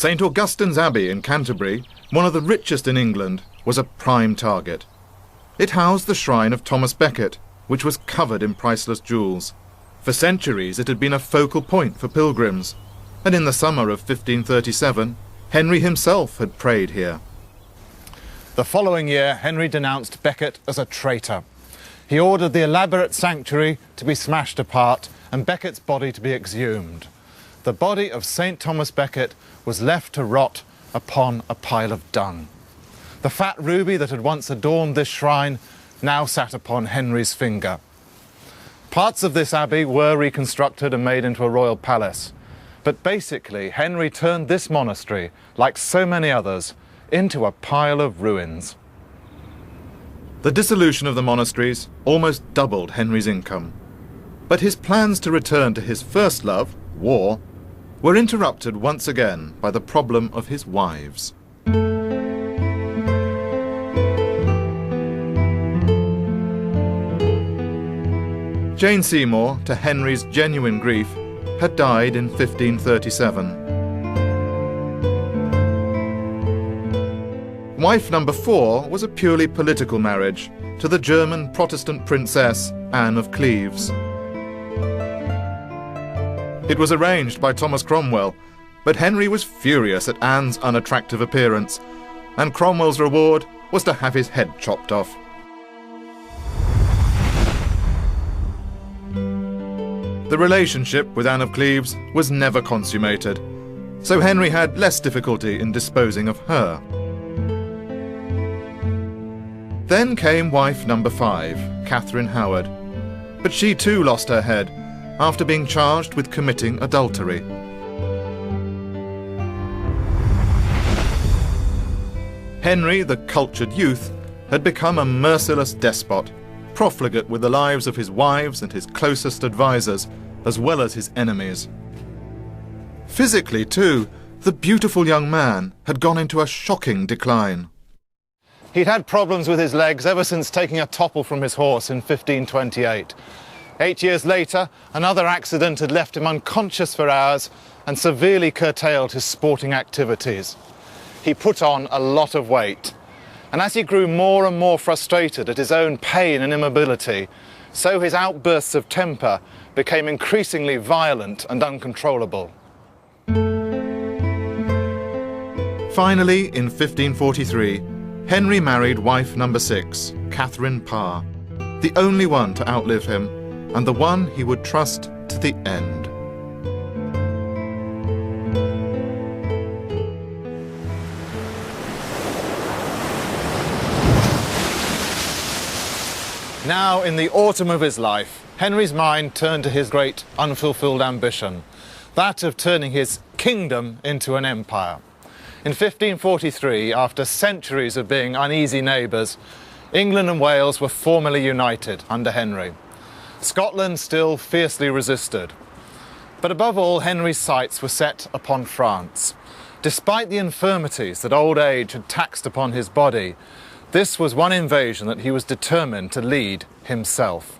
St. Augustine's Abbey in Canterbury, one of the richest in England, was a prime target. It housed the shrine of Thomas Becket, which was covered in priceless jewels. For centuries it had been a focal point for pilgrims, and in the summer of 1537, Henry himself had prayed here. The following year, Henry denounced Becket as a traitor. He ordered the elaborate sanctuary to be smashed apart and Becket's body to be exhumed. The body of St. Thomas Becket was left to rot upon a pile of dung. The fat ruby that had once adorned this shrine now sat upon Henry's finger. Parts of this abbey were reconstructed and made into a royal palace. But basically, Henry turned this monastery, like so many others, into a pile of ruins. The dissolution of the monasteries almost doubled Henry's income. But his plans to return to his first love, war, were interrupted once again by the problem of his wives. Jane Seymour, to Henry's genuine grief, had died in 1537. Wife number 4 was a purely political marriage to the German Protestant princess Anne of Cleves. It was arranged by Thomas Cromwell, but Henry was furious at Anne's unattractive appearance, and Cromwell's reward was to have his head chopped off. The relationship with Anne of Cleves was never consummated, so Henry had less difficulty in disposing of her. Then came wife number 5, Catherine Howard, but she too lost her head after being charged with committing adultery. Henry, the cultured youth, had become a merciless despot, profligate with the lives of his wives and his closest advisors, as well as his enemies. Physically, too, the beautiful young man had gone into a shocking decline. He'd had problems with his legs ever since taking a topple from his horse in 1528. 8 years later, another accident had left him unconscious for hours and severely curtailed his sporting activities. He put on a lot of weight, and as he grew more and more frustrated at his own pain and immobility, so his outbursts of temper became increasingly violent and uncontrollable. Finally, in 1543, Henry married wife number 6, Catherine Parr, the only one to outlive him, and the one he would trust to the end. Now, in the autumn of his life, Henry's mind turned to his great unfulfilled ambition, that of turning his kingdom into an empire. In 1543, after centuries of being uneasy neighbours, England and Wales were formally united under Henry. Scotland still fiercely resisted. But above all, Henry's sights were set upon France. Despite the infirmities that old age had taxed upon his body, this was one invasion that he was determined to lead himself.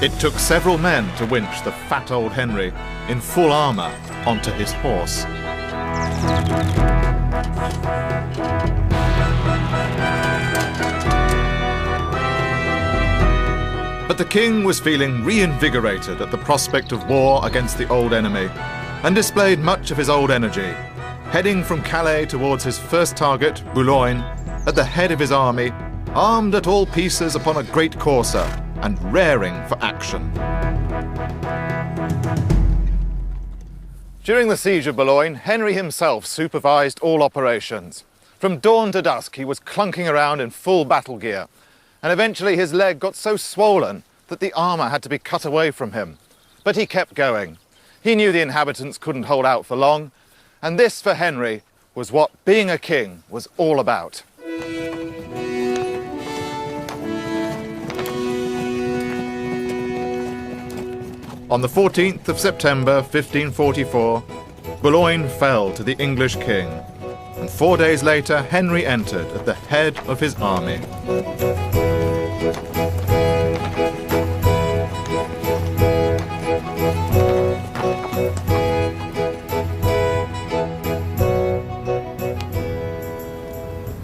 It took several men to winch the fat old Henry, in full armour, onto his horse. But the king was feeling reinvigorated at the prospect of war against the old enemy, and displayed much of his old energy, heading from Calais towards his first target, Boulogne, at the head of his army, armed at all pieces upon a great courser, and raring for action. During the siege of Boulogne, Henry himself supervised all operations. From dawn to dusk, he was clunking around in full battle gear, and eventually his leg got so swollen that the armour had to be cut away from him. But he kept going. He knew the inhabitants couldn't hold out for long, and this, for Henry, was what being a king was all about. On the 14th of September 1544, Boulogne fell to the English king, and 4 days later Henry entered at the head of his army.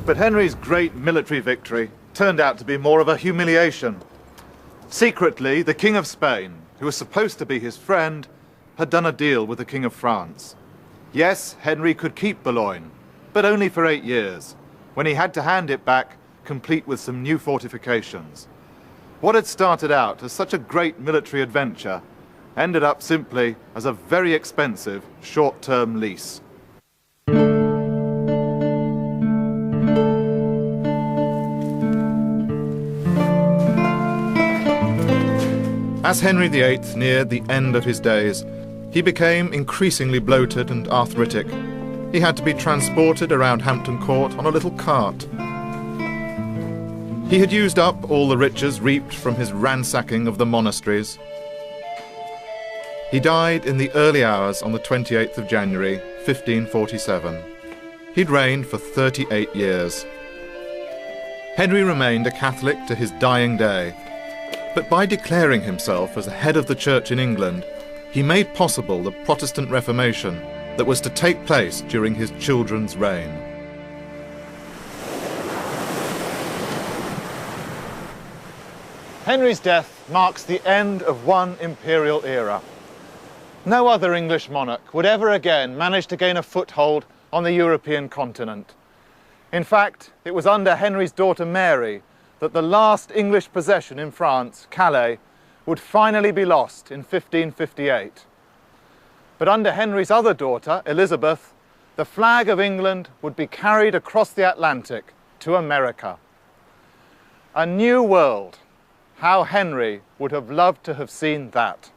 But Henry's great military victory turned out to be more of a humiliation. Secretly, the King of Spain, who was supposed to be his friend, had done a deal with the King of France. Yes, Henry could keep Boulogne, but only for 8 years, when he had to hand it back, complete with some new fortifications. What had started out as such a great military adventure ended up simply as a very expensive short-term lease. As Henry VIII neared the end of his days, he became increasingly bloated and arthritic. He had to be transported around Hampton Court on a little cart. He had used up all the riches reaped from his ransacking of the monasteries. He died in the early hours on the 28th of January, 1547. He'd reigned for 38 years. Henry remained a Catholic to his dying day, but by declaring himself as the head of the Church in England, he made possible the Protestant Reformation that was to take place during his children's reign. Henry's death marks the end of one imperial era. No other English monarch would ever again manage to gain a foothold on the European continent. In fact, it was under Henry's daughter Mary that the last English possession in France, Calais, would finally be lost in 1558. But under Henry's other daughter, Elizabeth, the flag of England would be carried across the Atlantic to America. A new world. How Henry would have loved to have seen that.